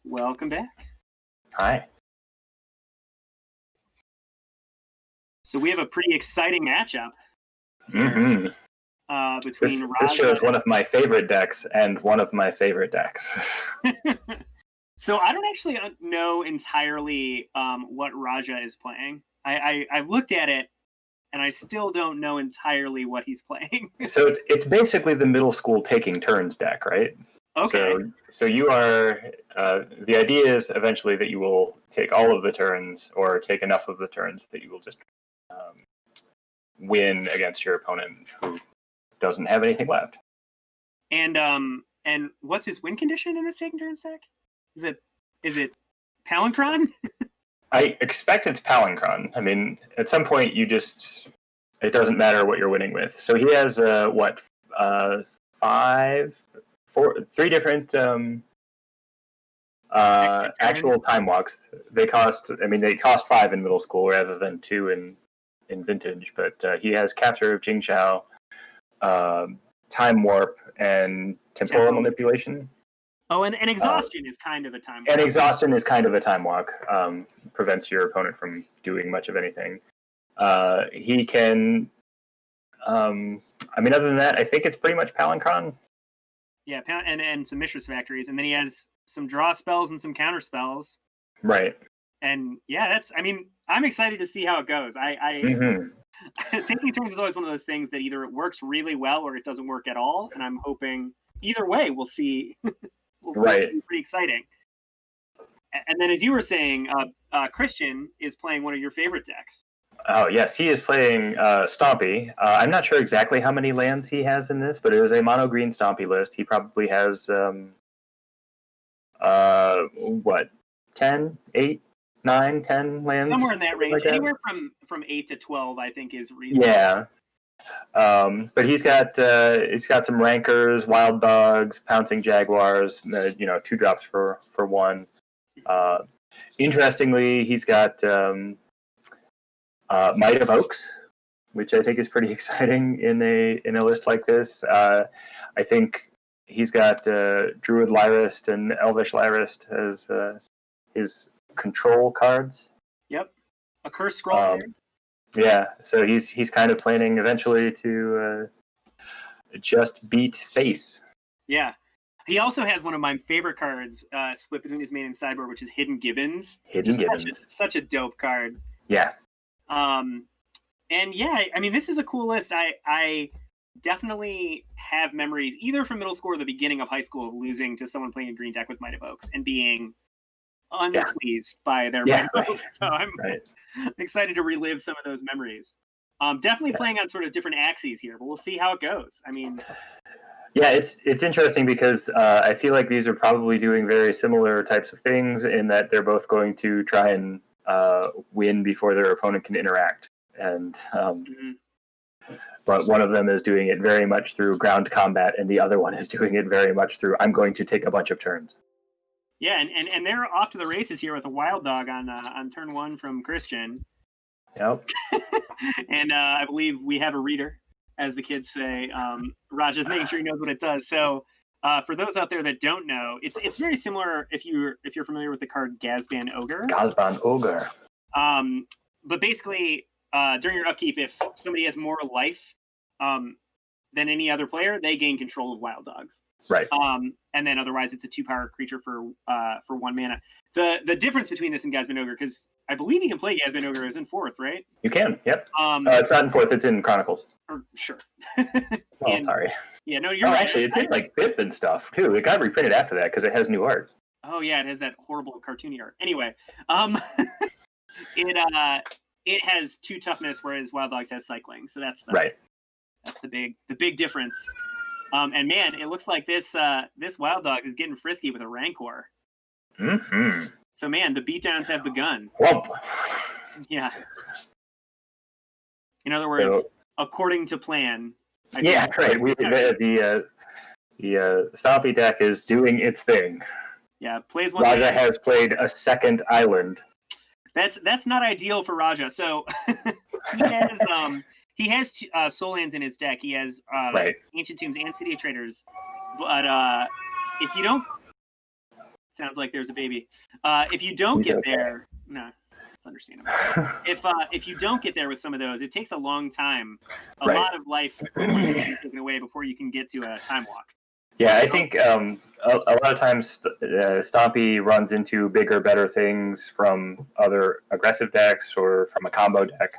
Welcome back. Hi. So we have a pretty exciting matchup Mm-hmm. between This Raja. shows one of my favorite decks and one of my favorite decks. So I don't actually know entirely what Raja is playing. I've looked at it, and I still don't know entirely what he's playing. So it's basically the middle school taking turns deck, right? Okay. So you are the idea is eventually that you will take all of the turns or take enough of the turns that you will just win against your opponent who doesn't have anything left. And what's his win condition in this taking turns deck? Is it Palancron? I expect it's Palancron. I mean, at some point it doesn't matter what you're winning with. So he has three different actual time walks. They cost 5 in middle school rather than 2 in vintage. But he has Capture of Jingxiao, Time Warp, and Temporal Manipulation. Oh, and Exhaustion is kind of a time walk. And Exhaustion is kind of a time walk. Prevents your opponent from doing much of anything. He can... other than that, I think it's pretty much Palancron. Yeah, and some Mishra's Factories. And then he has some draw spells and some counter spells. Right. And yeah, I'm excited to see how it goes. Taking turns is always one of those things that either it works really well or it doesn't work at all. And I'm hoping either way we'll see. Right. Be pretty exciting. And then, as you were saying, Christian is playing one of your favorite decks. Oh, yes. He is playing Stompy. I'm not sure exactly how many lands he has in this, but it is a mono-green Stompy list. He probably has, 10, 8, 9, 10 lands? Somewhere in that range. Like anywhere from 8 to 12, I think, is reasonable. Yeah. But he's got some Rankers, Wild Dogs, Pouncing Jaguars, 2 drops for 1. Interestingly, he's got Might of Oaks, which I think is pretty exciting in a list like this. I think he's got Druid Lyrist and Elvish Lyrist as his control cards. Yep, a Curse Scroll. Yeah, so he's kind of planning eventually to just beat Face. Yeah. He also has one of my favorite cards split between his main and sideboard, which is Hidden Gibbons. Such a dope card. Yeah. And yeah, this is a cool list. I definitely have memories either from middle school or the beginning of high school of losing to someone playing a green deck with Might of Oaks and being unpleased by their Might of Oaks. So I'm excited to relive some of those memories. Definitely playing on sort of different axes here, but we'll see how it goes. Yeah, it's interesting because I feel like these are probably doing very similar types of things in that they're both going to try and win before their opponent can interact. And but one of them is doing it very much through ground combat, and the other one is doing it very much through I'm going to take a bunch of turns. Yeah, and they're off to the races here with a Wild Dog on turn 1 from Christian. Yep. And I believe we have a reader, as the kids say. Raja's making sure he knows what it does. So for those out there that don't know, it's very similar if you're familiar with the card Gazban Ogre. Gazban Ogre. But basically, during your upkeep, if somebody has more life than any other player, they gain control of Wild Dogs. Right. And then otherwise, it's a 2-power creature for 1 mana. The difference between this and Gazban Ogre, because I believe you can play Gazban Ogre as in 4th, right? You can. Yep. It's not in 4th; it's in Chronicles. Sure. Sorry. Yeah, no, you're right. Actually, it's in like 5th and stuff too. It got reprinted after that because it has new art. Oh yeah, it has that horrible cartoony art. Anyway, it has 2 toughness, whereas Wild Dogs has cycling. So that's the big difference. And man, it looks like this Wild Dog is getting frisky with a Rancor. Mm-hmm. So man, the beatdowns have begun. Whoop. Yeah. In other words, according to plan. Right. The Stompy deck is doing its thing. Yeah, plays one. Raja has played a second island. That's not ideal for Raja. So he has soul lands in his deck. He has Ancient Tombs and City of Traders. But if you don't Sounds like there's a baby. If you don't He's get okay. there, no, it's understandable. If you don't get there with some of those, it takes a long time, a Right. lot of life being taken away before you can get to a time walk. Yeah, I think a lot of times Stompy runs into bigger, better things from other aggressive decks or from a combo deck.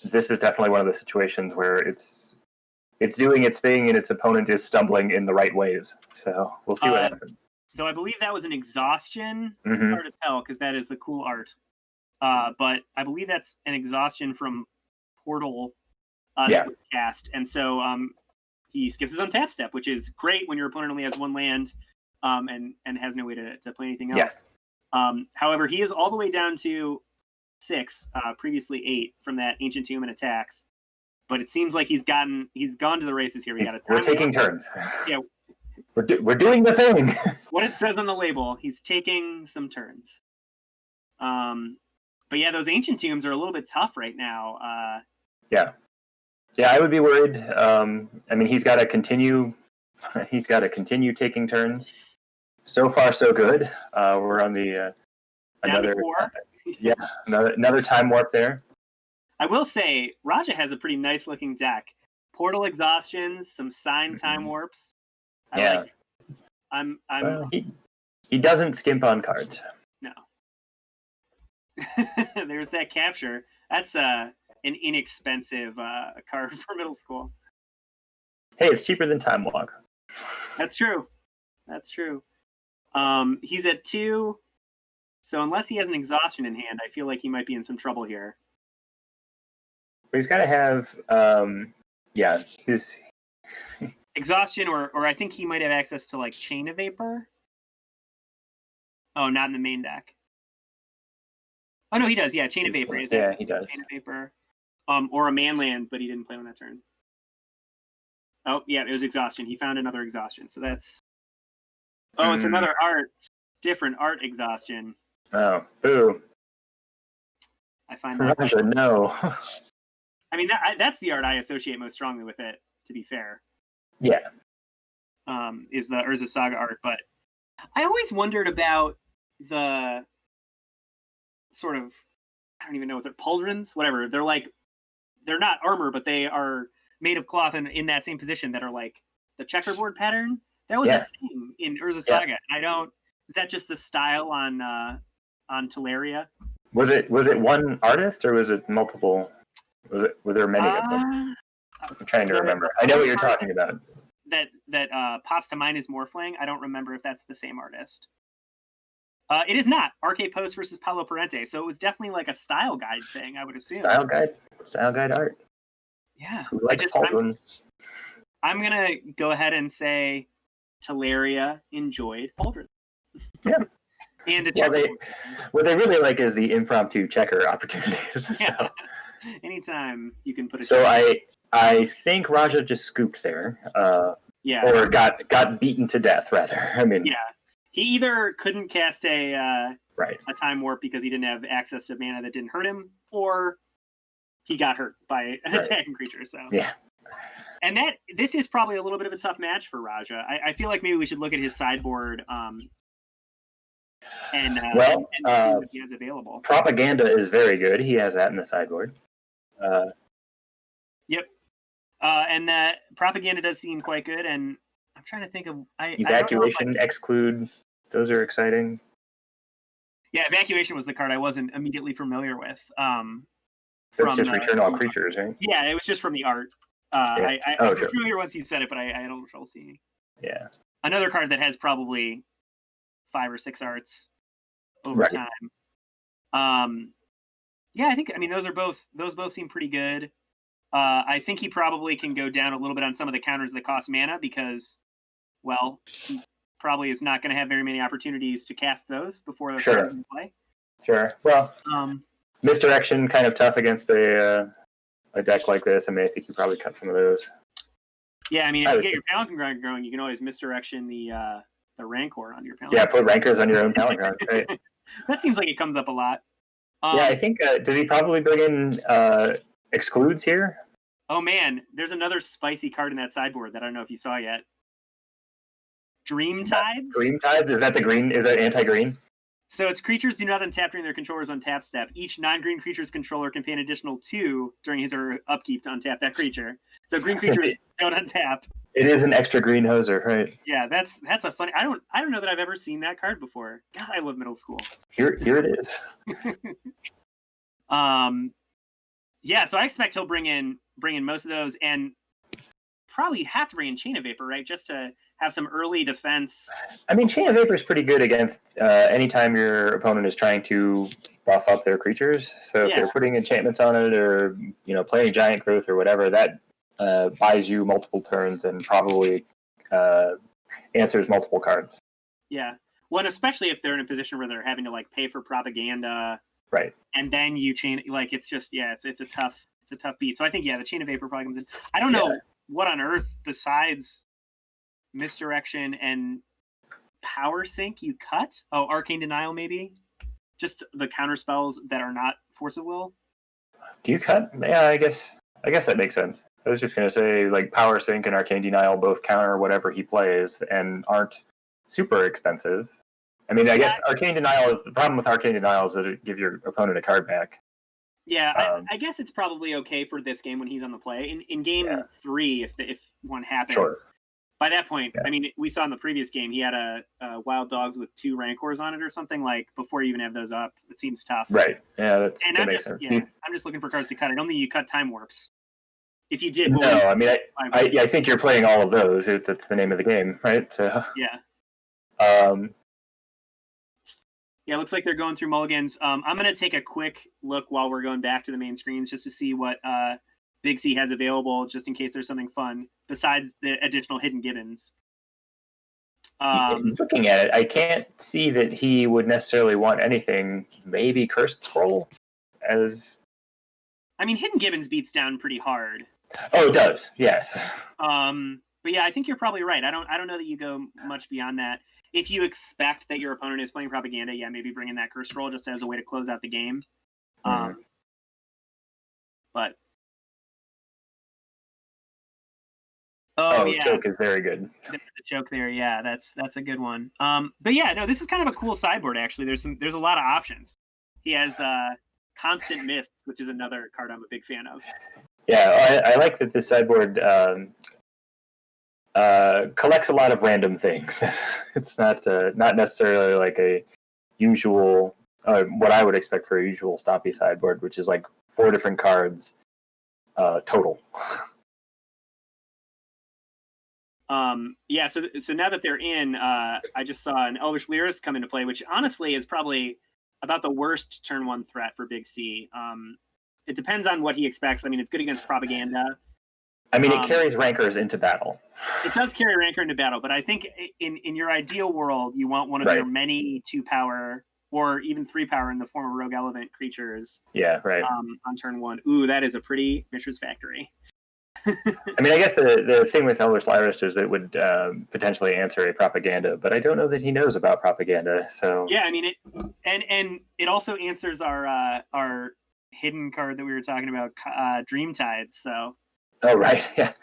This is definitely one of the situations where it's doing its thing and its opponent is stumbling in the right ways. So we'll see what happens. Though I believe that was an exhaustion. Mm-hmm. It's hard to tell because that is the cool art. But I believe that's an exhaustion from Portal that was cast. And so he skips his untap step, which is great when your opponent only has one land and has no way to play anything else. Yes. However, he is all the way down to 6, previously 8 from that Ancient Tomb and attacks. But it seems like he's gone to the races here. We're taking turns. Yeah. We're doing the thing. What it says on the label, he's taking some turns. But yeah, those Ancient Tombs are a little bit tough right now. Yeah, I would be worried. I mean, he's got to continue taking turns. So far, so good. We're on the another 4. Yeah, another time warp there. I will say, Raja has a pretty nice looking deck. Portal exhaustions, some signed time warps. I like it. Well, he doesn't skimp on cards. No. There's that capture. That's an inexpensive card for middle school. Hey, it's cheaper than Time Walk. That's true. He's at 2, so unless he has an exhaustion in hand, I feel like he might be in some trouble here. But he's got to have, his exhaustion, or I think he might have access to like Chain of Vapor. Oh, not in the main deck. Oh no, he does. Yeah, Chain of Vapor. He does. Chain of Vapor, or a manland, but he didn't play on that turn. Oh yeah, it was exhaustion. He found another exhaustion, so that's. Oh, it's another different art exhaustion. Oh, boo! I find that. Raja, no. I mean, that's the art I associate most strongly with it. To be fair. Yeah. Is the Urza Saga art, but I always wondered about the sort of, I don't even know what they're, pauldrons, whatever. They're not armor, but they are made of cloth and in that same position that are like the checkerboard pattern. That was a thing in Urza Saga. And is that just the style on Teleria? Was it one artist or was it multiple? Were there many of them? I'm trying to remember. I know what you're talking about. That pops to mind is Morphling. I don't remember if that's the same artist. It is not. RK Post versus Paulo Parente. So it was definitely like a style guide thing, I would assume. Style guide art. Yeah. Who likes pauldrons? I'm going to go ahead and say Teleria enjoyed pauldrons. Yeah. And a checker. What they really like is the impromptu checker opportunities. Yeah. So. Anytime you can put a So I think Raja just scooped there. Or got beaten to death, rather. I mean, yeah, he either couldn't cast a time warp because he didn't have access to mana that didn't hurt him, or he got hurt by an attacking creature. So yeah, and this is probably a little bit of a tough match for Raja. I feel like maybe we should look at his sideboard and see what he has available. Propaganda is very good. He has that in the sideboard. Yep. And that Propaganda does seem quite good, and I'm trying to think of Evacuation, Exclude, those are exciting. Yeah, Evacuation was the card I wasn't immediately familiar with. That's just return all creatures, right? Yeah, it was just from the art. Yeah. I'm familiar once he said it, but I had a little trouble seeing. Yeah. Another card that has probably 5 or 6 arts over time. Yeah, I think those both seem pretty good. I think he probably can go down a little bit on some of the counters that cost mana because, well, he probably is not going to have very many opportunities to cast those before they're in play. Sure. Well, misdirection kind of tough against a deck like this. I mean, I think you probably cut some of those. Yeah, I mean, if you get your Palanquin Grind going, you can always misdirection the Rancor on your Palanquin. Yeah, put Rancors on your own Palanquin. Right. That seems like it comes up a lot. Yeah, I think, did he probably bring in Excludes here? Oh man, there's another spicy card in that sideboard that I don't know if you saw yet. Dream Tides. Dream Tides? Is that the green? Is that anti-green? So it's creatures do not untap during their controller's untap step. Each non-green creature's controller can pay an additional 2 during his or her upkeep to untap that creature. So green creatures don't untap. It is an extra green hoser, right? Yeah, that's a funny. I don't know that I've ever seen that card before. God, I love middle school. Here it is. Yeah, so I expect he'll bring in most of those, and probably have to bring in Chain of Vapor, right? Just to have some early defense. I mean, Chain of Vapor is pretty good against anytime your opponent is trying to buff up their creatures. So if they're putting enchantments on it, or playing Giant Growth or whatever, that buys you multiple turns and probably answers multiple cards. Yeah, well, especially if they're in a position where they're having to pay for propaganda, right? And then you chain it's just it's a tough beat. So I think the Chain of Vapor probably comes in. I don't know what on earth besides Misdirection and Power Sink you cut. Oh, Arcane Denial maybe. Just the counter spells that are not Force of Will. Do you cut? Yeah, I guess that makes sense. I was just gonna say Power Sink and Arcane Denial both counter whatever he plays and aren't super expensive. I mean, I guess Arcane Denial is the problem with Arcane Denial is that it gives your opponent a card back. Yeah, I guess it's probably okay for this game when he's on the play. In game 3, if one happens, by that point, I mean, we saw in the previous game he had a Wild Dogs with 2 Rancors on it or something. Before you even have those up, it seems tough. Right. Yeah, that makes sense. I'm just looking for cards to cut. I don't think you cut Time Warps. If you did, no. I mean, I think you're playing all of those. That's the name of the game, right? So, yeah. Yeah, it looks like they're going through mulligans. I'm going to take a quick look while we're going back to the main screens just to see what Big C has available, just in case there's something fun besides the additional hidden gibbons. Looking at it, I can't see that he would necessarily want anything. Maybe Cursed Scroll as. I mean, hidden gibbons beats down pretty hard. Oh, it does. Yes. But yeah, I think you're probably right. I don't know that you go much beyond that. If you expect that your opponent is playing propaganda, maybe bring in that curse roll just as a way to close out the game. But choke is very good. The choke there, that's a good one. But yeah, no, this is kind of a cool sideboard actually. There's a lot of options. He has Constant Mists, which is another card I'm a big fan of. Yeah, I like that this sideboard collects a lot of random things. It's not necessarily like a usual, what I would expect for a usual Stompy sideboard, which is 4 different cards total. So now that they're in, I just saw an Elvish Lyris come into play, which honestly is probably about the worst turn 1 threat for Big C. It depends on what he expects. I mean, it's good against propaganda. I mean, it carries Rancors into battle. It does carry Rancor into battle, but I think in your ideal world, you want one of your many 2-power or even 3-power in the form of Rogue Elephant creatures. Yeah, right. On turn 1. Ooh, that is a pretty Mishra's Factory. I mean, I guess the thing with Elvish Lyris is it would potentially answer a propaganda, but I don't know that he knows about propaganda. So yeah, I mean it, and it also answers our hidden card that we were talking about, Dream Tides. So. Oh right, yeah.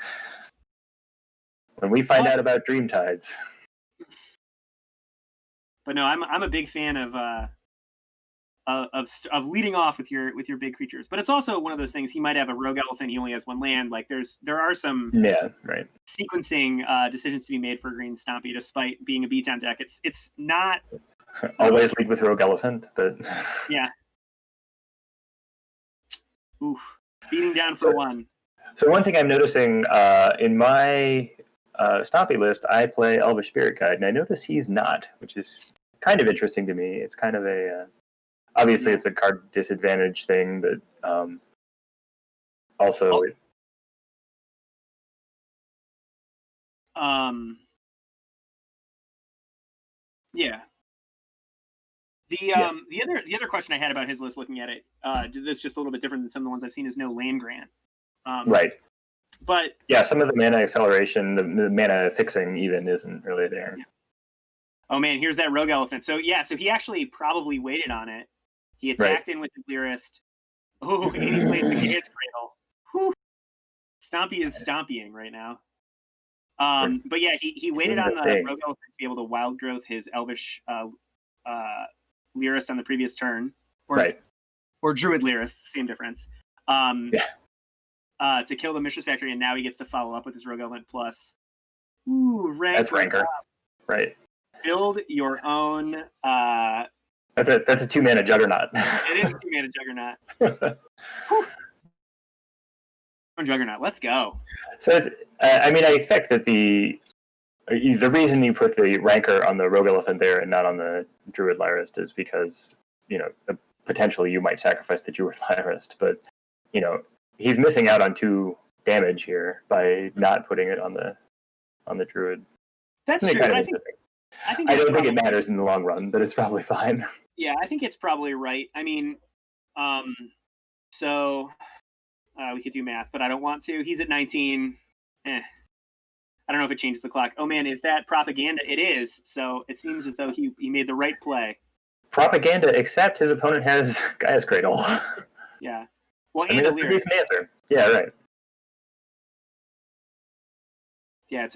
When we find out about Dream Tides. But no, I'm a big fan of leading off with your big creatures. But it's also one of those things. He might have a Rogue Elephant. He only has 1 land. There are some sequencing decisions to be made for Green Stompy, despite being a beatdown deck. It's not always lead with Rogue Elephant, but yeah. Oof, beating down for 1. So one thing I'm noticing in my Stompy list, I play Elvish Spirit Guide, and I notice he's not, which is kind of interesting to me. It's kind of a obviously it's a card disadvantage thing, but also yeah. The other question I had about his list, looking at it, this is just a little bit different than some of the ones I've seen, is no land grant. Right. But yeah, some of the mana acceleration, the mana fixing even isn't really there. Yeah. Oh man, here's that Rogue Elephant. So he actually probably waited on it. He attacked in with his Lyrist. Oh, and he played the Gates Cradle. Whew. Stompy is stompying right now. But yeah, he waited on the thing. Rogue Elephant to be able to wild growth his Elvish Lyrist on the previous turn, or Druid Lyrist, same difference. To kill the Mishra's Factory, and now he gets to follow up with his Rogue Elephant plus. Ooh, That's Rancor. Right. Build your own. That's a 2-mana Juggernaut. It is a 2-mana Juggernaut. Juggernaut, let's go. So it's, I mean, I expect that the reason you put the Rancor on the Rogue Elephant there and not on the Druid Lyrist is because, potentially you might sacrifice the Druid Lyrist, but, he's missing out on 2 damage here by not putting it on the Druid. That's true. But I don't think it matters in the long run, but it's probably fine. Yeah, I think it's probably right. I mean, so we could do math, but I don't want to. He's at 19. I don't know if it changes the clock. Oh man, is that propaganda? It is. So it seems as though he made the right play. Propaganda, except his opponent has Gaia's Cradle. Yeah. Well, and that's a decent answer. Yeah, right. Yeah,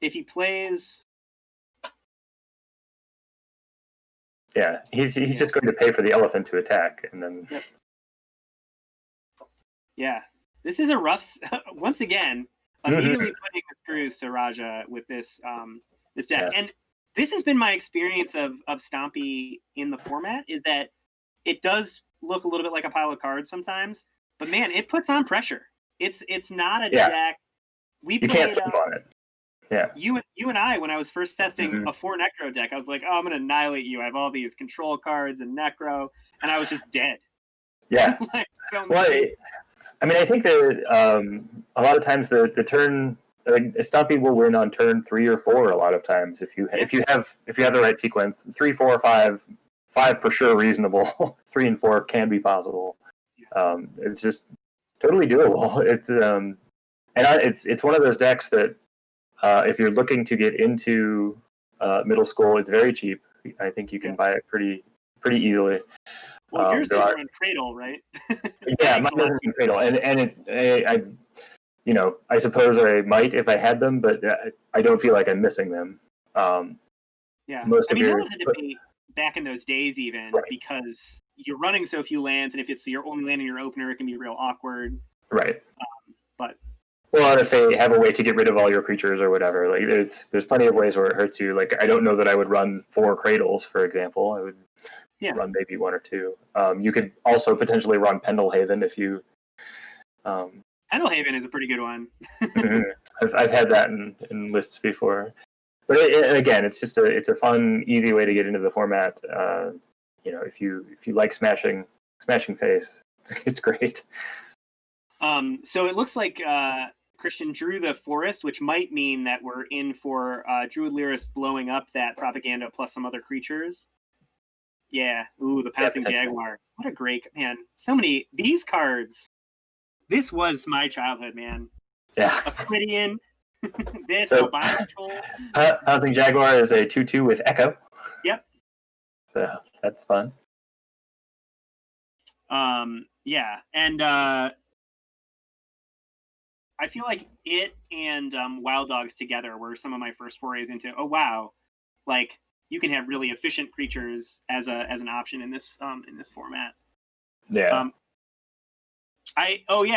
if he plays. Yeah, he's just going to pay for the elephant to attack, and then. Yep. Yeah, this is a rough. Once again, immediately putting the screws to Raja with this this deck, and this has been my experience of Stompy in the format. Is that it does look a little bit like a pile of cards sometimes, but man, it puts on pressure. It's not a deck. You can't sleep on it. Yeah. You and I, when I was first testing a 4 Necro deck, I was like, oh, I'm going to annihilate you. I have all these control cards and Necro, and I was just dead. Yeah. I mean, I think that a lot of times the turn, Stompy will win on turn 3 or 4 a lot of times if you have the right sequence. 3, 4, 5 for sure reasonable. 3 and 4 can be possible. It's just totally doable. It's one of those decks that if you're looking to get into middle school, it's very cheap. I think you can buy it pretty easily. Well, yours doesn't run Cradle, right? Yeah, mine doesn't run Cradle, I suppose I might if I had them, but I don't feel like I'm missing them. That was a debate back in those days, even because you're running so few lands, and if it's your only land in your opener, it can be real awkward. Right. Well, and if they have a way to get rid of all your creatures or whatever, like there's plenty of ways where it hurts you. Like I don't know that I would run 4 Cradles, for example. I would run maybe 1 or 2. You could also potentially run Pendlehaven if you. Pendlehaven is a pretty good one. I've had that in lists before, but again, it's just a fun, easy way to get into the format. If you like smashing face, it's great. So it looks like Christian drew the Forest, which might mean that we're in for Druid Lyrist blowing up that Propaganda plus some other creatures. Yeah. Ooh, the Pouncing Jaguar. What a great man. So many these cards. This was my childhood, man. Yeah. Acridian. Albino Troll. Pouncing Jaguar is a 2/2 with Echo. Yep. So that's fun. Yeah, and I feel like it and Wild Dogs together were some of my first forays into. Oh wow, like you can have really efficient creatures as an option in this format. Yeah.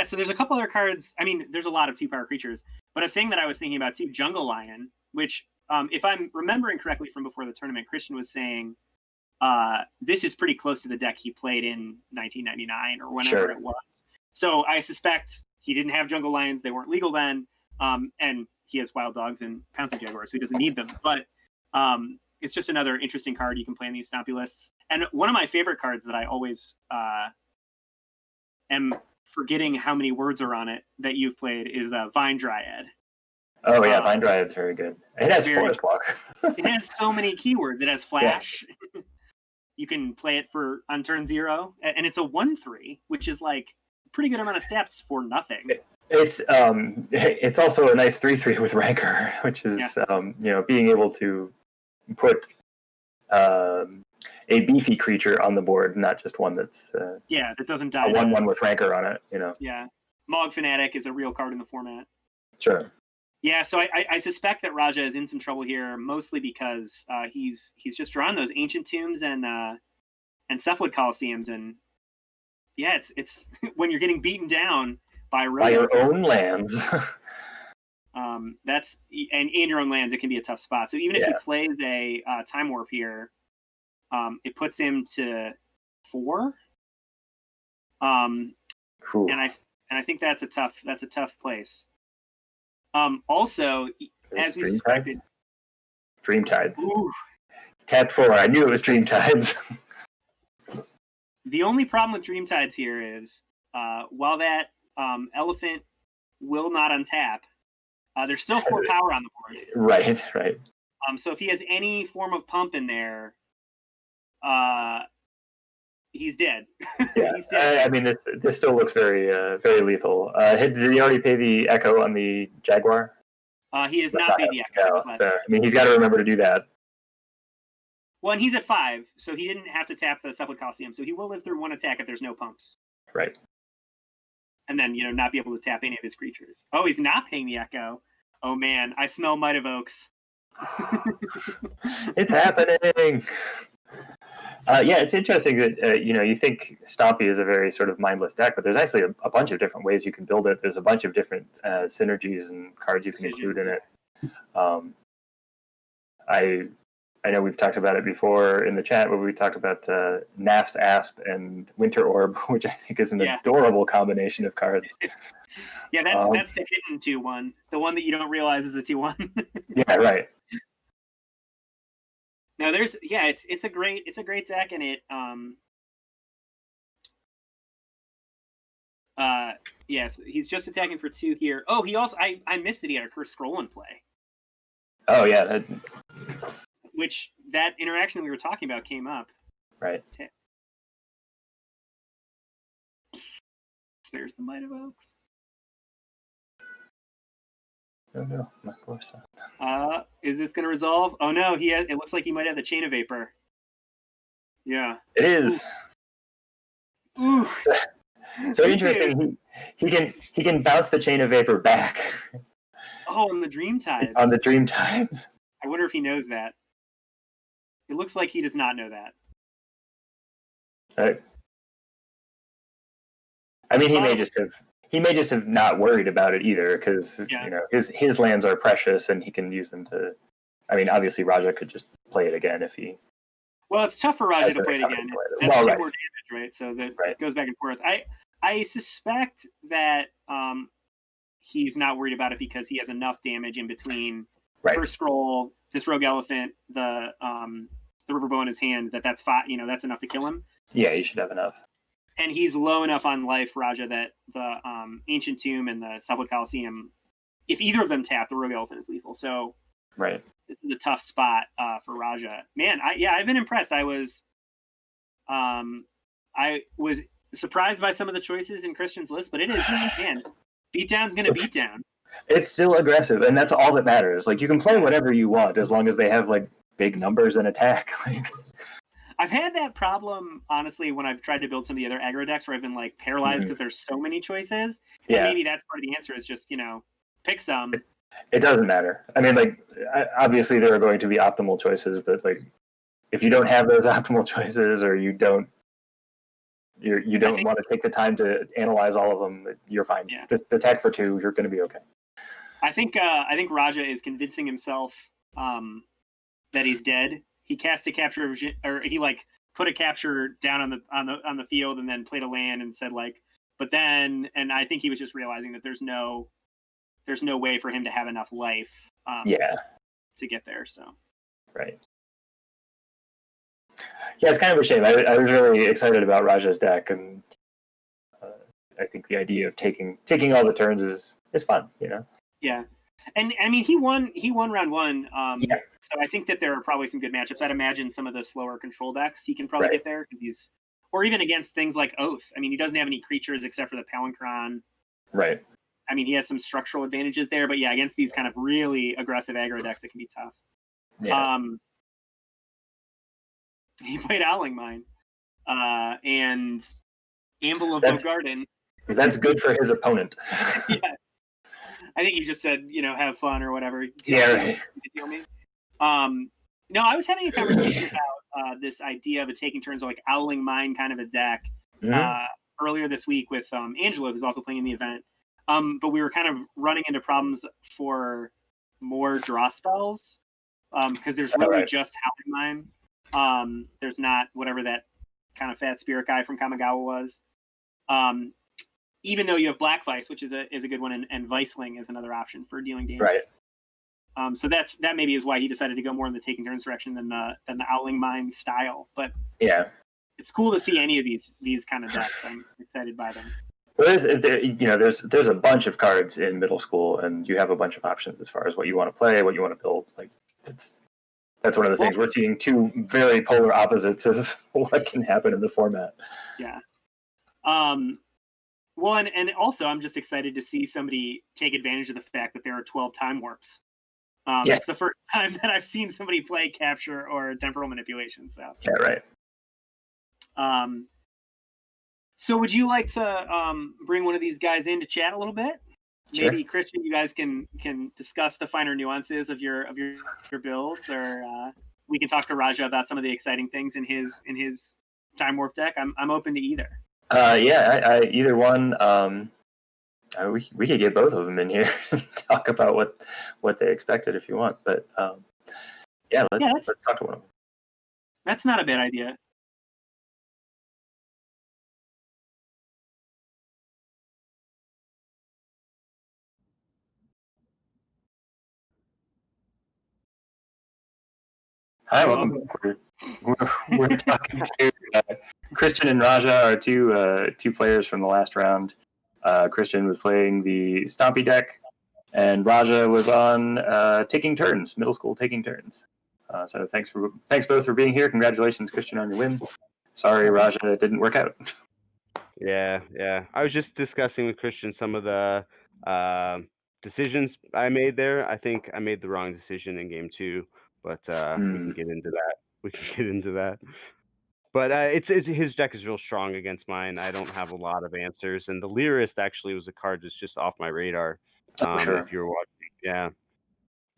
So there's a couple other cards. I mean, there's a lot of 2-power creatures, but a thing that I was thinking about too, Jungle Lion, which if I'm remembering correctly from before the tournament, Christian was saying this is pretty close to the deck he played in 1999 or whenever it was. So I suspect he didn't have Jungle Lions. They weren't legal then. And he has Wild Dogs and Pouncing Jaguars, so he doesn't need them. But it's just another interesting card you can play in these Stompy lists. And one of my favorite cards that I always am forgetting how many words are on it that you've played is Vine Dryad. Oh, yeah, Vine Dryad's very good. It has Forest Walk. It has so many keywords. It has Flash. Yeah. You can play it on turn 0, and it's a 1/3, which is like a pretty good amount of stats for nothing. It's also a nice 3/3 with Rancor, which is being able to put a beefy creature on the board, not just one that's that doesn't die. A 1/1 with Rancor on it, Yeah, Mog Fanatic is a real card in the format. Sure. Yeah, so I suspect that Raja is in some trouble here, mostly because he's just drawn those ancient tombs and Cephalid Colosseums, and yeah, it's when you're getting beaten down by your own lands. That's and in your own lands, it can be a tough spot. So even if he plays a Time Warp here, it puts him to 4. And I think that's a tough place. Also, as we suspected, Dreamtides. Tap 4. I knew it was Dreamtides. The only problem with Dreamtides here is while that elephant will not untap, there's still 4 power on the board. Right. So if he has any form of pump in there, he's dead. Yeah, he's dead. I mean, this still looks very lethal. Did he already pay the Echo on the Jaguar? He has not paid the Echo. No, so, I mean, he's got to remember to do that. Well, and he's at 5, so he didn't have to tap the Cephalid Colosseum, so he will live through 1 attack if there's no pumps. Right. And then, not be able to tap any of his creatures. Oh, he's not paying the Echo. Oh, man, I smell Might of Oaks. It's happening! Yeah, it's interesting that, you think Stompy is a very sort of mindless deck, but there's actually a bunch of different ways you can build it. There's a bunch of different synergies and cards you can include in it. I know we've talked about it before in the chat where we talked about Naf's Asp and Winter Orb, which I think is an adorable combination of cards. Yeah, that's the hidden 2-1. The one that you don't realize is a 2-1. Yeah, right. No, it's a great deck, and it yes, he's just attacking for 2 here. Oh, he also I missed that he had a Cursed Scroll in play. Oh yeah. Which that interaction we were talking about came up. Right. There's the Might of Oaks. Oh no, of course not. Is this going to resolve? Oh no, it looks like he might have the Chain of Vapor. Yeah. It is. Ooh. So interesting. He can bounce the Chain of Vapor back. Oh, on the Dreamtides. On the Dreamtides. I wonder if he knows that. It looks like he does not know that. I mean, he may just have not worried about it either, because his lands are precious and he can use them to. I mean, obviously Raja could just play it again if he. Well, it's tough for Raja to play it again. That's 2 more damage, right? So that it goes back and forth. I suspect that he's not worried about it because he has enough damage in between First Scroll, this Rogue Elephant, the Riverbow in his hand. That's that's enough to kill him. Yeah, you should have enough. And he's low enough on life, Raja, that the Ancient Tomb and the Cephalid Colosseum, if either of them tap, the Rogue Elephant is lethal. So this is a tough spot for Raja. Man, I've been impressed. I was surprised by some of the choices in Christian's list, but it is, man, beatdown's going to beat down. It's still aggressive, and that's all that matters. Like, you can play whatever you want as long as they have like big numbers and attack. I've had that problem, honestly, when I've tried to build some of the other aggro decks where I've been like paralyzed because there's so many choices. And maybe that's part of the answer is just, pick some. It doesn't matter. I mean, like, obviously there are going to be optimal choices, but like, if you don't have those optimal choices, or you don't want to take the time to analyze all of them, you're fine. Yeah. Just attack for 2, you're going to be okay. I think Raja is convincing himself that he's dead. He cast a capture, or he put a capture down on the field, and then played a land and said but then, and I think he was just realizing that there's no way for him to have enough life. To get there. So. Right. Yeah, it's kind of a shame. I was really excited about Raja's deck, and I think the idea of taking all the turns is fun. Yeah. And I mean, he won round 1. So I think that there are probably some good matchups. I'd imagine some of the slower control decks he can probably get there, because or even against things like Oath. I mean, he doesn't have any creatures except for the Palinchron. Right. I mean, he has some structural advantages there, but against these kind of really aggressive aggro decks, it can be tough. Yeah. He played Owling Mine and Anvil of Bogarden. That's good for his opponent. Yes. I think you just said, have fun or whatever. Yeah, right. No, I was having a conversation about this idea of a taking turns, like Owling Mine kind of a deck earlier this week with Angelo, who's also playing in the event. But we were kind of running into problems for more draw spells because there's really just Howling Mine. There's not whatever that kind of fat spirit guy from Kamigawa was. Even though you have Black Vice, which is a good one, and Viceling is another option for dealing damage. Right. So that maybe is why he decided to go more in the taking turns direction than the Owling Mine style. But yeah, it's cool to see any of these kind of decks. I'm excited by them. Well, there's a bunch of cards in middle school, and you have a bunch of options as far as what you want to play, what you want to build. Like that's one of the things. We're seeing two very polar opposites of what can happen in the format. Yeah. One, and also I'm just excited to see somebody take advantage of the fact that there are 12 time warps. It's the first time that I've seen somebody play capture or temporal manipulation. So yeah, right. So would you like to bring one of these guys in to chat a little bit? Sure. Maybe Christian, you guys can discuss the finer nuances of your builds, or we can talk to Raja about some of the exciting things in his time warp deck. I'm open to either. I either one. We could get both of them in here and talk about what they expected if you want. But let's talk to one of them. That's not a bad idea. Hi, welcome. We're talking to Christian and Raja, are two players from the last round. Christian was playing the Stompy deck, and Raja was on taking turns, middle school taking turns. So thanks both for being here. Congratulations, Christian, on your win. Sorry, Raja, it didn't work out. Yeah. I was just discussing with Christian some of the decisions I made there. I think I made the wrong decision in game 2, but we can get into that. But it's his deck is real strong against mine. I don't have a lot of answers, and the Lyrist actually was a card that's just off my radar. Sure. If you're watching, I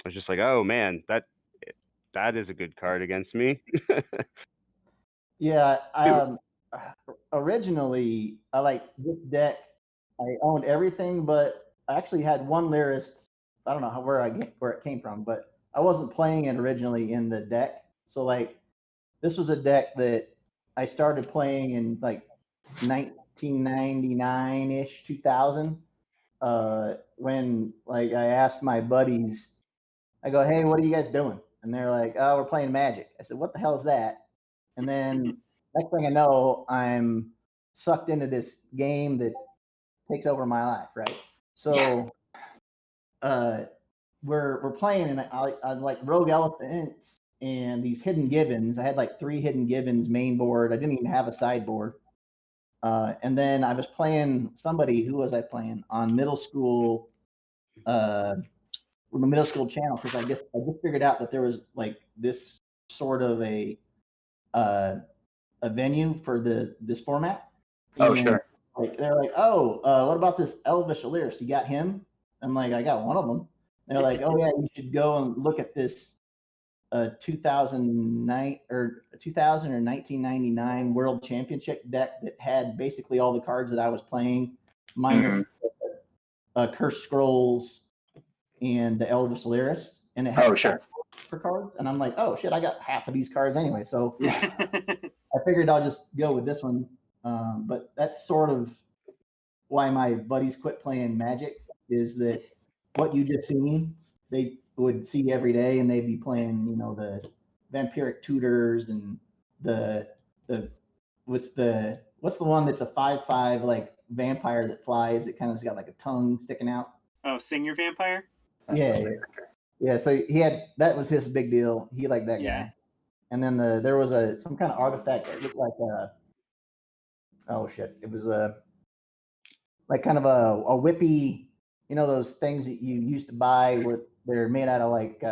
was just like, oh man, that is a good card against me. Yeah, originally I like this deck. I owned everything, but I actually had one Lyrist. I don't know where it came from, but I wasn't playing it originally in the deck. So like, this was a deck that I started playing in like 1999-ish, 2000. When like I asked my buddies, I go, "Hey, what are you guys doing?" And they're like, "Oh, we're playing Magic." I said, "What the hell is that?" And then next thing I know, I'm sucked into this game that takes over my life, right? So we're playing, and I like Rogue Elephants and these Hidden Givens. I had like 3 Hidden Givens main board. I didn't even have a sideboard. And then I was playing somebody. Who was I playing on middle school? The middle school channel, because I just figured out that there was like this sort of a venue for this format. Oh, sure. Like they're like, "Oh, what about this Elvish Illyris? You got him?" I'm like, "I got one of them." They're like, "Oh yeah, you should go and look at this 2009 or 2000 or 1999 World Championship deck that had basically all the cards that I was playing, minus Cursed Scrolls and the Elvish Illyris, and it had for cards." And I'm like, "Oh shit, I got half of these cards anyway." So I figured I'll just go with this one. But that's sort of why my buddies quit playing Magic, is that what you just seen, they would see every day, and they'd be playing, the Vampiric Tutors and the what's the one that's a 5/5 like vampire that flies, that kind of got like a tongue sticking out. Oh, Sing Your Vampire? Yeah. So that was his big deal. He liked that guy. And then there was some kind of artifact that looked like it was like kind of a whippy, those things that you used to buy where they're made out of like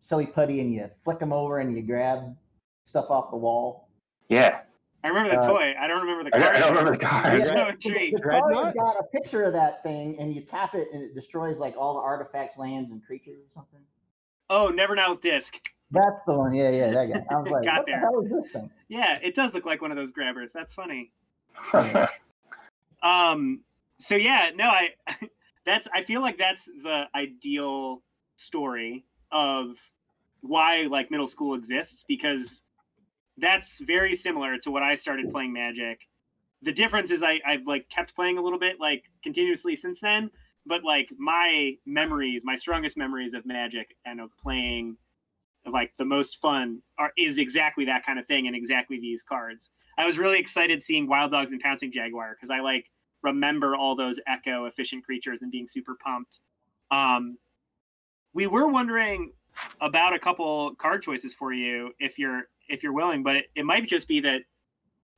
silly putty, and you flick them over and you grab stuff off the wall. Yeah. I remember the toy. I don't remember the card. I don't remember the card. I'm Yeah, so the intrigued. card has got a picture of that thing, and you tap it, and it destroys like all the artifacts, lands, and creatures or something. Oh, Never Now's disc. That's the one. Yeah, that guy. I was like, Got what there. the hell is this thing? Yeah, it does look like one of those grabbers. That's funny. Yeah. So yeah, no, I feel like that's the ideal story of why like middle school exists, because that's very similar to what I started playing Magic. The difference is I've like kept playing a little bit like continuously since then, but like my strongest memories of Magic and of playing like the most fun is exactly that kind of thing and exactly these cards. I was really excited seeing Wild Dogs and Pouncing Jaguar because I like remember all those echo efficient creatures and being super pumped. We were wondering about a couple card choices for you if you're willing, but it might just be that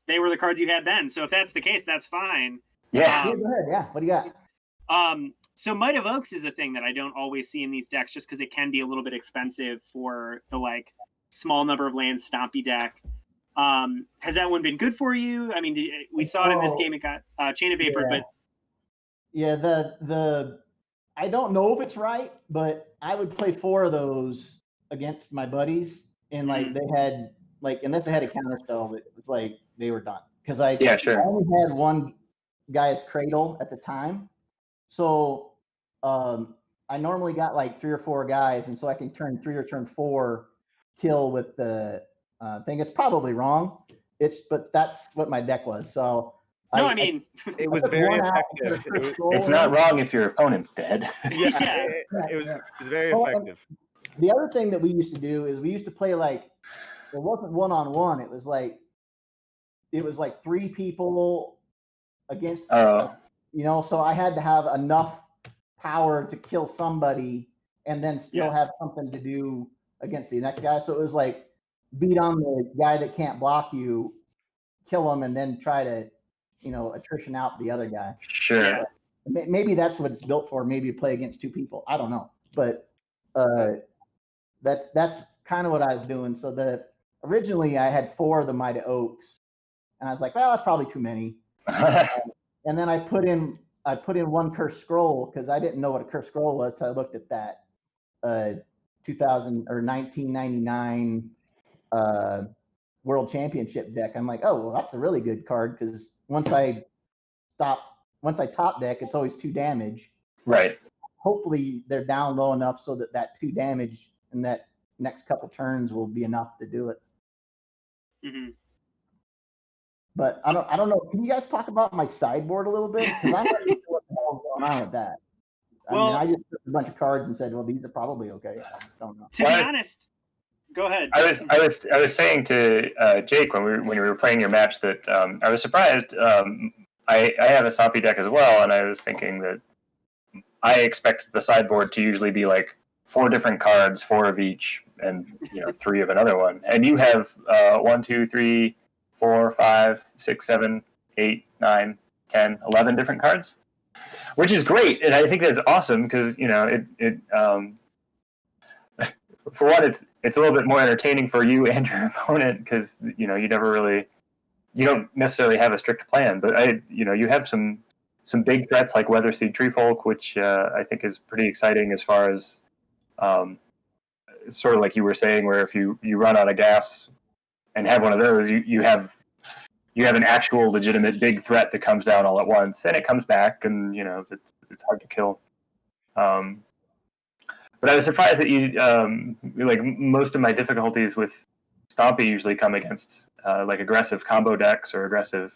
they were the cards you had then. So if that's the case, that's fine. Yeah. Go ahead. Yeah. What do you got? So Might of Oaks is a thing that I don't always see in these decks just because it can be a little bit expensive for the like small number of lands Stompy deck. Has that one been good for you? I mean, we saw it in this game. It got Chain of Vapor, but the I don't know if it's right, but I would play 4 of those against my buddies, and like they had like unless they had a counterspell, it was like they were done because I only had one guy's Cradle at the time, so I normally got like 3 or 4 guys, and so I can turn 3 or turn 4 kill with the thing. It's probably wrong. But that's what my deck was. So no, I mean it was very effective. It's not wrong if your opponent's dead. Yeah, it was very effective. The other thing that we used to do is we used to play like it wasn't 1-on-1. It was like 3 people against. So I had to have enough power to kill somebody and then still have something to do against the next guy. So it was like beat on the guy that can't block you, kill him, and then try to, attrition out the other guy. Sure. Maybe that's what it's built for. Maybe play against 2 people. I don't know. But that's kind of what I was doing. So originally I had 4 of the Might of Oaks, and I was like, well, that's probably too many. And then I put in 1 Cursed Scroll because I didn't know what a Cursed Scroll was till I looked at that 2000 or 1999 World Championship deck. I'm like, oh, well, that's a really good card because once I top deck, it's always 2 damage. Right. Hopefully they're down low enough so that 2 damage in that next couple turns will be enough to do it. Mm-hmm. But I don't know. Can you guys talk about my sideboard a little bit? Because I'm not sure what the hell's going on with that. I just took a bunch of cards and said, well, these are probably okay. I just don't know. To be honest, go ahead. I was saying to Jake when we were playing your match that I was surprised. I have a Stompy deck as well, and I was thinking that I expect the sideboard to usually be like 4 different cards, 4 of each, and 3 of another one. And you have 1, 2, 3, 4, 5, 6, 7, 8, 9, 10, 11 different cards, which is great, and I think that's awesome because for one, it's a little bit more entertaining for you and your opponent because you don't necessarily have a strict plan, but you have some big threats like Weatherseed Treefolk, which I think is pretty exciting as far as sort of like you were saying, where if you run out of gas and have one of those, you have an actual legitimate big threat that comes down all at once, and it comes back, and it's hard to kill. But I was surprised that you like most of my difficulties with Stompy usually come against like aggressive combo decks or aggressive,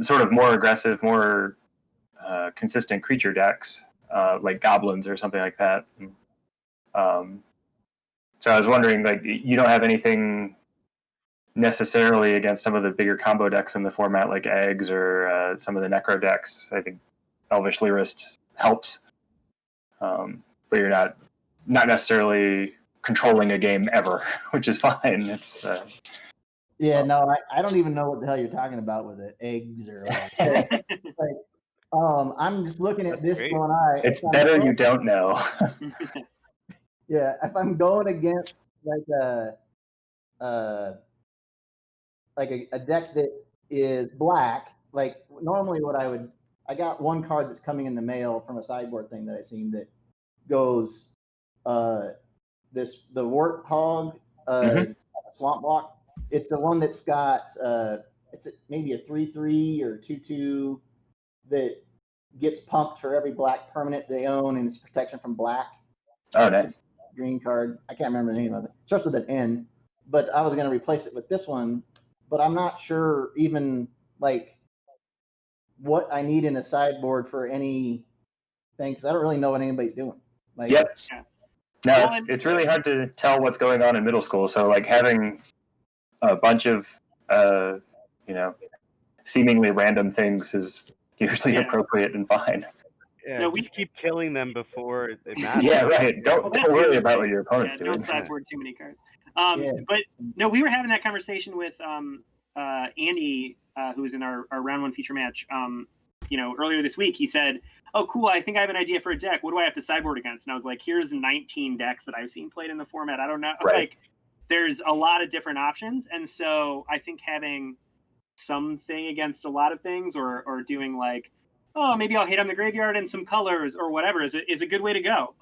sort of more aggressive, more consistent creature decks like goblins or something like that. So I was wondering, like, you don't have anything necessarily against some of the bigger combo decks in the format, like eggs or some of the necro decks. I think Elvish Lyrist helps, but you're not necessarily controlling a game ever, which is fine. It's no, I don't even know what the hell you're talking about with the eggs or like, I'm just looking at this going, it's better you don't know. Yeah, if I'm going against like like a deck that is black. Like normally, I got one card that's coming in the mail from a sideboard thing that I seen that goes the Warthog Swamp Walk. It's the one that's got maybe a 3/3 or 2/2 that gets pumped for every black permanent they own, and it's protection from black. Oh, nice. Green card. I can't remember the name of it. It starts with an N. But I was going to replace it with this one, but I'm not sure even like what I need in a sideboard for anything because I don't really know what anybody's doing. Like, yep. Yeah. No, Well, it's really hard to tell what's going on in middle school. So like having a bunch of seemingly random things is usually appropriate and fine. Yeah, No, just keep killing them before it matters. Yeah, right. Don't worry about what your opponent's doing. Don't sideboard too many cards. But no, we were having that conversation with Andy, who was in our round one feature match. Earlier this week, he said, "Oh, cool! I think I have an idea for a deck. What do I have to sideboard against?" And I was like, "Here's 19 decks that I've seen played in the format. I don't know. Right. Like, there's a lot of different options, and so I think having something against a lot of things, or doing like, oh, maybe I'll hit on the graveyard and some colors or whatever is a good way to go.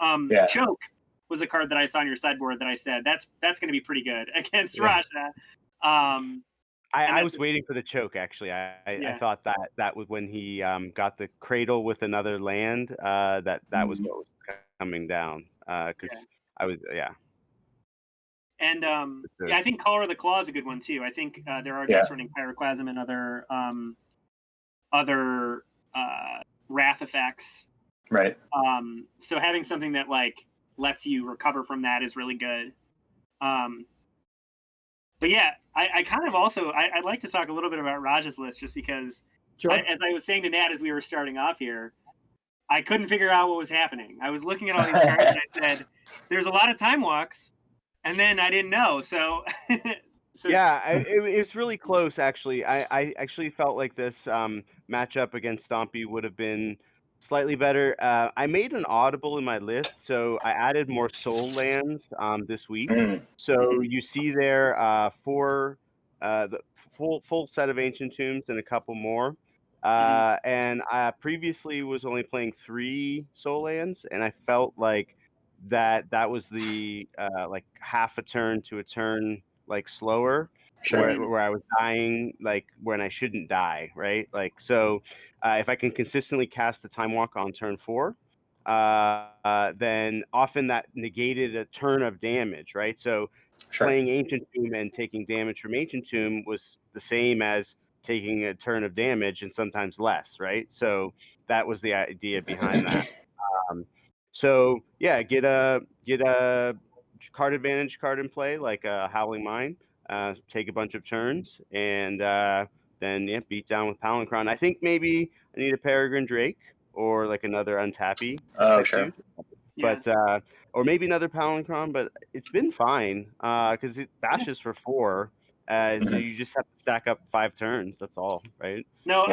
Choke was a card that I saw on your sideboard that I said that's going to be pretty good against Raja. I was waiting for the choke, actually. I thought that was when he got the cradle with another land, that was what was coming down. Because I was, And I think Color of the Claw is a good one too. I think there are decks running Pyroclasm and other wrath effects. Right. So having something that like lets you recover from that is really good. But yeah, I kind of also I'd like to talk a little bit about Raj's list just because as I was saying to Nat as we were starting off here, I couldn't figure out what was happening. I was looking at all these cards and I said, "There's a lot of time walks," and then I didn't know. So it's really close. Actually, I actually felt like this matchup against Stompy would have been slightly better. I made an audible in my list, so I added more soul lands this week. So you see there the full set of Ancient Tombs and a couple more. And I previously was only playing 3 soul lands, and I felt like that was the like half a turn to a turn like slower, where I was dying like when I shouldn't die, right? Like so. If I can consistently cast the Time Walk on turn 4, then often that negated a turn of damage, right? So playing Ancient Tomb and taking damage from Ancient Tomb was the same as taking a turn of damage and sometimes less, right? So that was the idea behind that. So yeah, get a card advantage card in play like a Howling Mine, take a bunch of turns, and then beat down with Palinchron. I think maybe I need a Peregrine Drake or like another Untappy. Oh, sure. But or maybe another Palinchron, but it's been fine because it bashes for 4. So you just have to stack up 5 turns. That's all, right? No,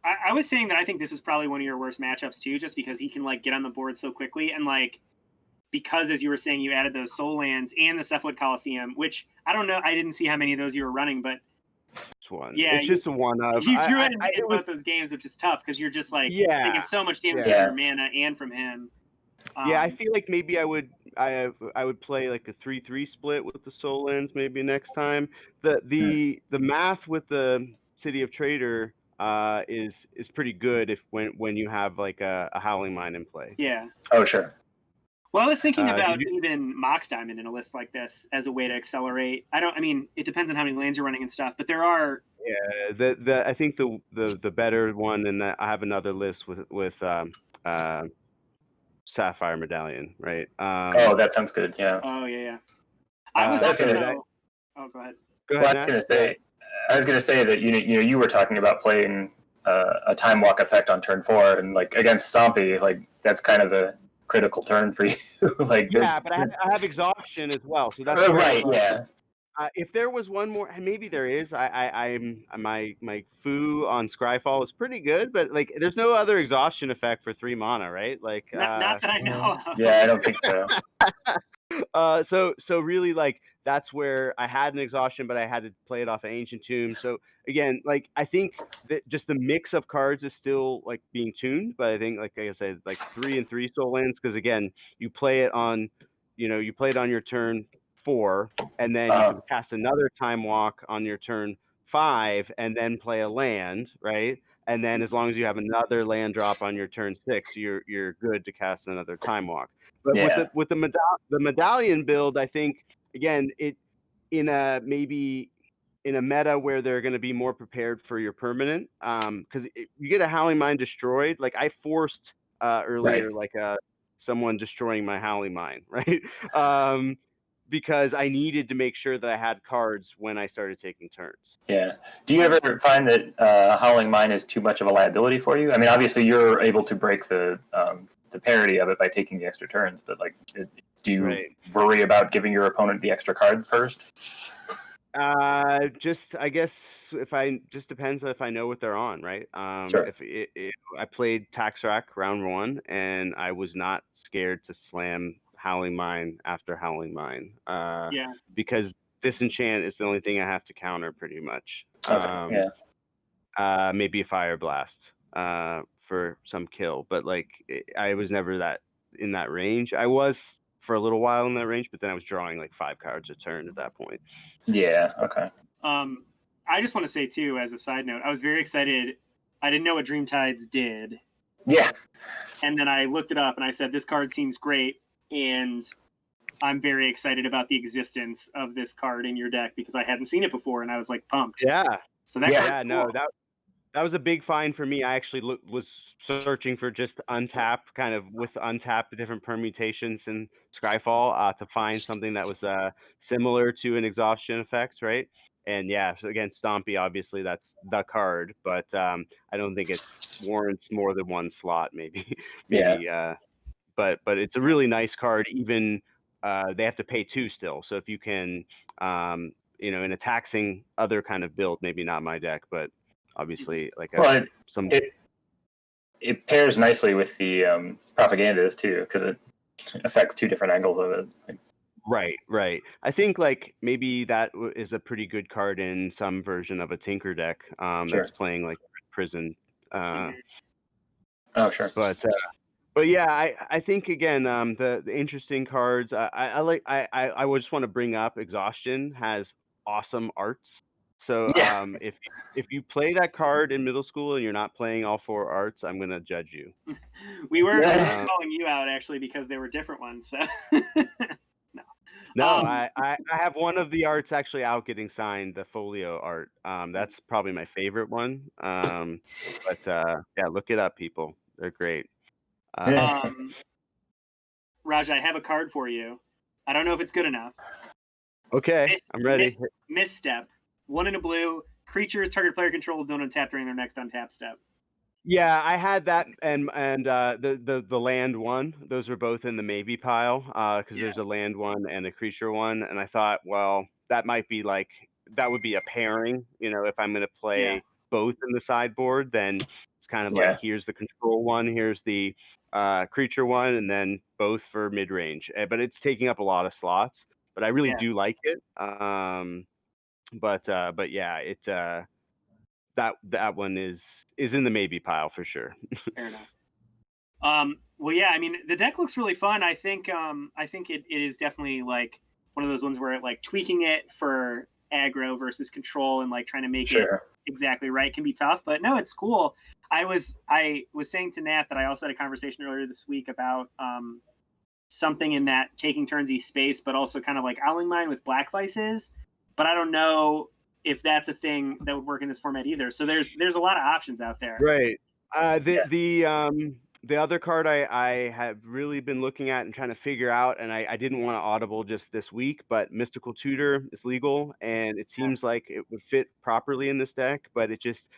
I was saying that I think this is probably one of your worst matchups too, just because he can like get on the board so quickly and like because as you were saying, you added those soul lands and the Cephalid Coliseum, which I don't know, I didn't see how many of those you were running, but one. Yeah, it's just a one of. You drew it in both those games, which is tough because you're just like taking so much damage from your mana and from him. I feel like maybe I would play like a 3-3 split with the soul lands maybe next time. The math with the City of Trader is pretty good when you have like a Howling Mine in play. Yeah. Oh sure. Well, I was thinking about even Mox Diamond in a list like this as a way to accelerate. I mean, it depends on how many lands you're running and stuff, but there are. Yeah, I think the better one, and I have another list with Sapphire Medallion, right? Oh, that sounds good. Yeah. Oh yeah. I was also Oh, go ahead. Go ahead. I was gonna say that you were talking about playing a Time Walk effect on turn 4, and like against Stompy, like that's kind of a critical turn for you. Like but I have exhaustion as well, so that's right. Yeah. If there was one more, maybe there is. I'm my foo on Scryfall is pretty good, but like there's no other exhaustion effect for 3 mana, right? Like not that I know. Yeah, I don't think so. So really, like, that's where I had an exhaustion, but I had to play it off an Ancient Tomb. So again, like, I think that just the mix of cards is still like being tuned, but I think, like I said, like 3 and 3 soul lands, because again, you play it on, you play it on your turn 4, and then you can cast another Time Walk on your turn 5, and then play a land, right? And then as long as you have another land drop on your turn 6, you're good to cast another Time Walk. But Yeah. with the medallion build, I think again it maybe in a meta where they're going to be more prepared for your permanent, because you get a Howling Mine destroyed. Like I forced earlier, Right. like someone destroying my Howling Mine, right? Because I needed to make sure that I had cards when I started taking turns. Yeah. Do you ever find that Howling Mine is too much of a liability for you? I mean, obviously you're able to break the parity of it by taking the extra turns, but like, do you Right. worry about giving your opponent the extra card first? Just I guess just depends if I know what they're on, right? Sure. If I played Tax Rack round 1 and I was not scared to slam Howling Mine after Howling Mine, Yeah. because Disenchant is the only thing I have to counter pretty much. Okay. Yeah. Maybe a Fire Blast for some kill, but like I was never in that range. I was for a little while in that range, but then I was drawing like 5 cards a turn at that point. Yeah. Okay. I just want to say too, as a side note, I was very excited. I didn't know what Dreamtides did. Yeah. And then I looked it up and I said, this card seems great. And I'm very excited about the existence of this card in your deck because I hadn't seen it before and I was like pumped. Yeah. So that card's cool. No, that was a big find for me. I actually was searching for just untap, kind of with untap the different permutations in Skyfall to find something that was similar to an exhaustion effect, right? And yeah, so again, Stompy, obviously that's the card, but I don't think it's warrants more than one slot, maybe. But it's a really nice card. Even they have to pay 2 still. So if you can, in a taxing other kind of build, maybe not my deck, but obviously like it pairs nicely with the propagandist too, because it affects 2 different angles of it. Right. I think like maybe that is a pretty good card in some version of a Tinker deck that's playing like Prison. Oh, sure. But yeah, I think again the interesting cards. I like I would just want to bring up Exhaustion has awesome arts. So if you play that card in middle school and you're not playing all 4 arts, I'm gonna judge you. we were calling you out actually because they were different ones. So. No, I have one of the arts actually out getting signed, the folio art. That's probably my favorite one. But yeah, look it up, people. They're great. Raj, I have a card for you. I don't know if it's good enough. Okay, I'm ready. Misstep. 1 in a blue. Creatures target player controls don't untap during their next untap step. Yeah, I had that and the land one. Those were both in the maybe pile because there's a land one and a creature one, and I thought, well, that might be like that would be a pairing. If I'm going to play both in the sideboard, then it's kind of like here's the control one, here's the creature one, and then both for mid range. But it's taking up a lot of slots. But I really do like it. But yeah, it. That one is in the maybe pile for sure. Fair enough. Well, yeah, I mean, the deck looks really fun. I think it is definitely like one of those ones where like tweaking it for aggro versus control and like trying to make it exactly right can be tough. But no, it's cool. I was saying to Nat that I also had a conversation earlier this week about something in that taking turnsy space, but also kind of like Owling Mine with Black Vices. But I don't know if that's a thing that would work in this format either. So there's a lot of options out there. Right. The other card I have really been looking at and trying to figure out, and I didn't want to audible just this week, but Mystical Tutor is legal, and it seems like it would fit properly in this deck, but it just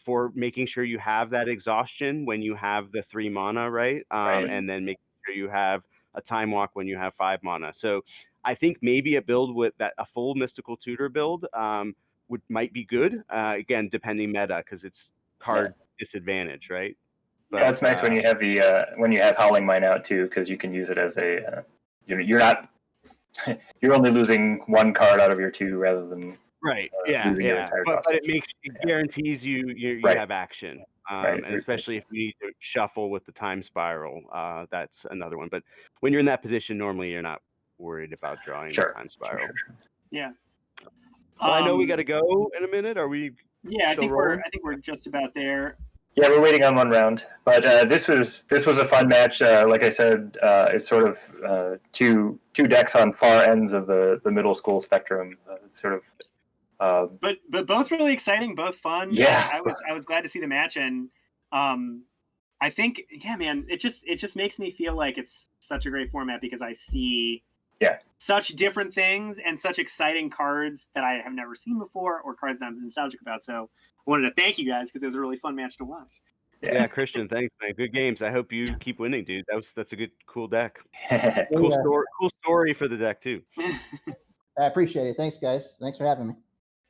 for making sure you have that exhaustion when you have the 3 mana, right? And then making sure you have a Time Walk when you have 5 mana. So I think maybe a build with a full Mystical Tutor build might be good. Again, depending meta, because it's card disadvantage, right? But that's nice when you have when you have Howling Mine out too, because you can use it as a you're not you're only losing one card out of your 2 rather than Right. losing your entire cost. But it guarantees you Right. have action. Right. And especially if you need to shuffle with the time spiral, that's another one. But when you're in that position, normally you're not worried about drawing the time spiral. Sure. Yeah. Well, I know we got to go in a minute. Are we? Yeah, I think rolling? we're just about there. Yeah, we're waiting on one round, but this was a fun match. Like I said, it's sort of two decks on far ends of the middle school spectrum. But both really exciting, both fun. Yeah, I was glad to see the match, and I think man, it just makes me feel like it's such a great format because I see such different things and such exciting cards that I have never seen before, or cards that I'm nostalgic about. So I wanted to thank you guys because it was a really fun match to watch. Yeah, Christian, thanks, man. Good games. I hope you keep winning, dude. That's a cool deck. Cool story for the deck too. I appreciate it. Thanks, guys. Thanks for having me.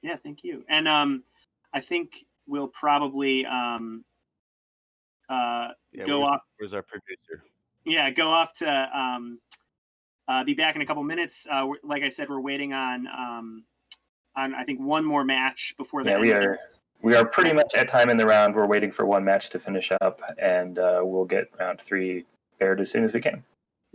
Yeah, thank you. And I think we'll probably go off. Where's our producer? Yeah, go off to be back in a couple minutes. Like I said, we're waiting on I think one more match before the end. We are pretty much at time in the round. We're waiting for one match to finish up, and we'll get round 3 paired as soon as we can.